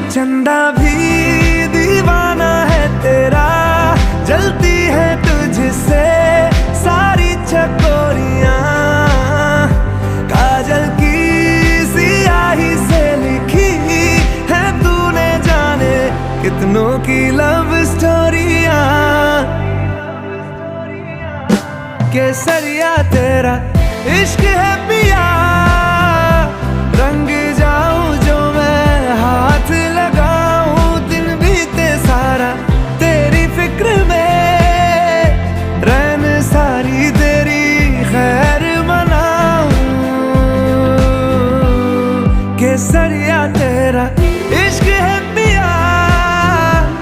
चंदा भी दीवाना है तेरा, जलती है तुझसे सारी चकोरियां। काजल की सियाही से लिखी है तूने जाने कितनों की लव स्टोरियां। केसरिया तेरा इश्क है पिया, रंग जाऊं जो मैं हाथ लगाऊं, दिन बीते सारा तेरी फिक्र में, रैन सारी तेरी खैर मनाऊं। केसरिया तेरा